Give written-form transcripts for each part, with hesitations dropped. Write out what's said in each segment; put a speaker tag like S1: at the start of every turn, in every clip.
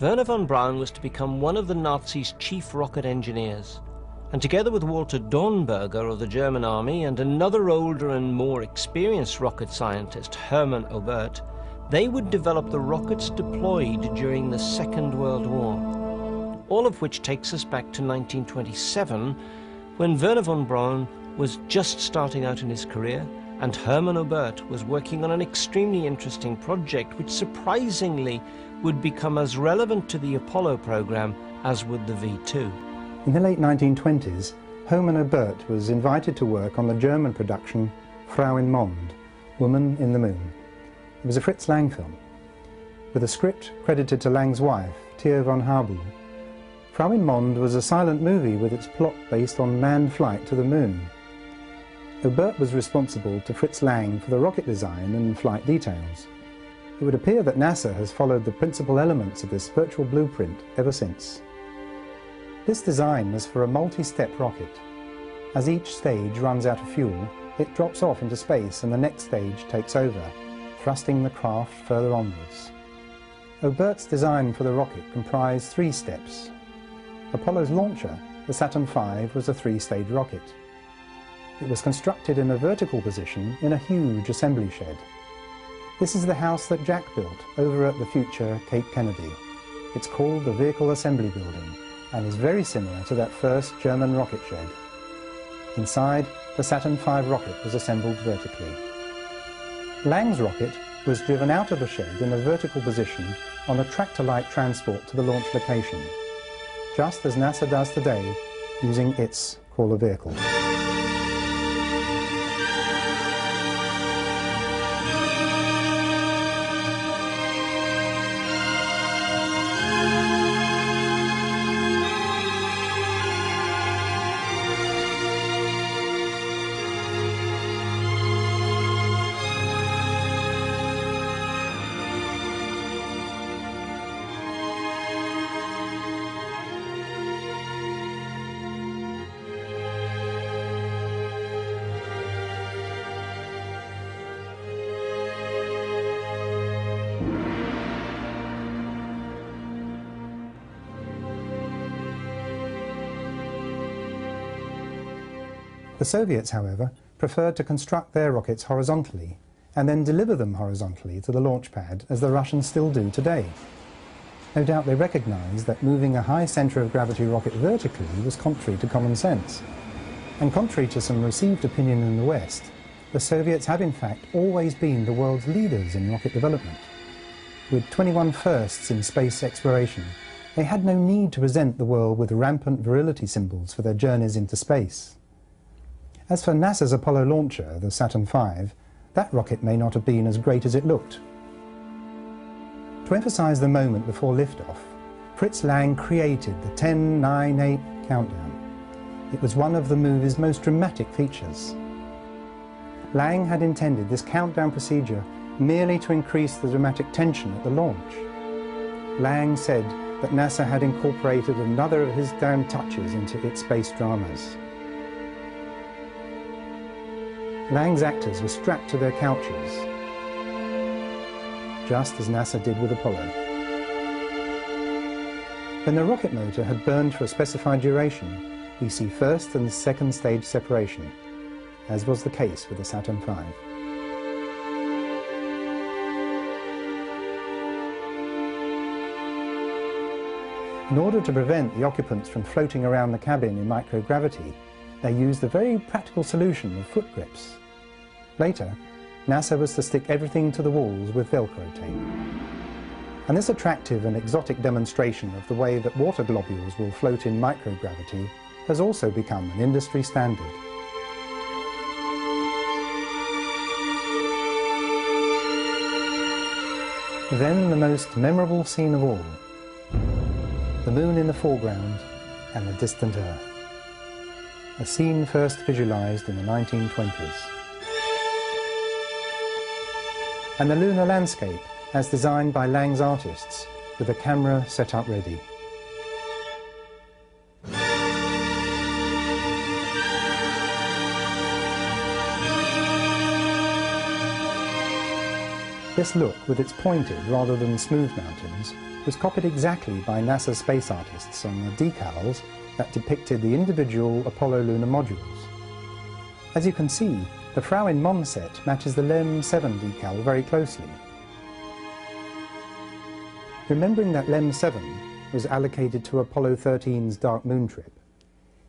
S1: Werner von Braun was to become one of the Nazis' chief rocket engineers, and together with Walter Dornberger of the German army and another older and more experienced rocket scientist, Hermann Oberth, they would develop the rockets deployed during the Second World War. All of which takes us back to 1927, when Werner von Braun was just starting out in his career, and Hermann Oberth was working on an extremely interesting project which surprisingly would become as relevant to the Apollo program as would the V2.
S2: In the late 1920s, Hermann Oberth was invited to work on the German production Frau in Mond, Woman in the Moon. It was a Fritz Lang film, with a script credited to Lang's wife, Theo von Harbou. Frau in Mond was a silent movie with its plot based on manned flight to the moon. Oberth was responsible to Fritz Lang for the rocket design and flight details. It would appear that NASA has followed the principal elements of this virtual blueprint ever since. This design was for a multi-step rocket. As each stage runs out of fuel, it drops off into space and the next stage takes over, thrusting the craft further onwards. Oberth's design for the rocket comprised 3 steps. Apollo's launcher, the Saturn V, was a 3-stage rocket. It was constructed in a vertical position in a huge assembly shed. This is the house that Jack built over at the future Cape Kennedy. It's called the Vehicle Assembly Building and is very similar to that first German rocket shed. Inside, the Saturn V rocket was assembled vertically. Lang's rocket was driven out of the shed in a vertical position on a tractor-like transport to the launch location, just as NASA does today using its crawler vehicle. The Soviets, however, preferred to construct their rockets horizontally and then deliver them horizontally to the launch pad, as the Russians still do today. No doubt they recognized that moving a high center of gravity rocket vertically was contrary to common sense. And contrary to some received opinion in the West, the Soviets have in fact always been the world's leaders in rocket development. With 21 firsts in space exploration, they had no need to present the world with rampant virility symbols for their journeys into space. As for NASA's Apollo launcher, the Saturn V, that rocket may not have been as great as it looked. To emphasize the moment before liftoff, Fritz Lang created the 10-9-8 countdown. It was one of the movie's most dramatic features. Lang had intended this countdown procedure merely to increase the dramatic tension at the launch. Lang said that NASA had incorporated another of his damn touches into its space dramas. Lang's actors were strapped to their couches, just as NASA did with Apollo. When the rocket motor had burned for a specified duration, we see first and second stage separation, as was the case with the Saturn V. In order to prevent the occupants from floating around the cabin in microgravity, they used a very practical solution of foot grips. Later, NASA was to stick everything to the walls with Velcro tape. And this attractive and exotic demonstration of the way that water globules will float in microgravity has also become an industry standard. Then the most memorable scene of all, the moon in the foreground and the distant Earth. A scene first visualized in the 1920s. And the lunar landscape as designed by Lang's artists, with a camera set up ready. This look, with its pointed rather than smooth mountains, was copied exactly by NASA space artists on the decals that depicted the individual Apollo lunar modules. As you can see, the Frau in Mond set matches the LEM 7 decal very closely. Remembering that LEM 7 was allocated to Apollo 13's Dark Moon trip,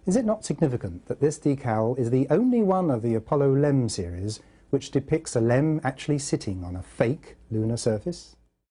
S2: is it not significant that this decal is the only one of the Apollo LEM series which depicts a LEM actually sitting on a fake lunar surface?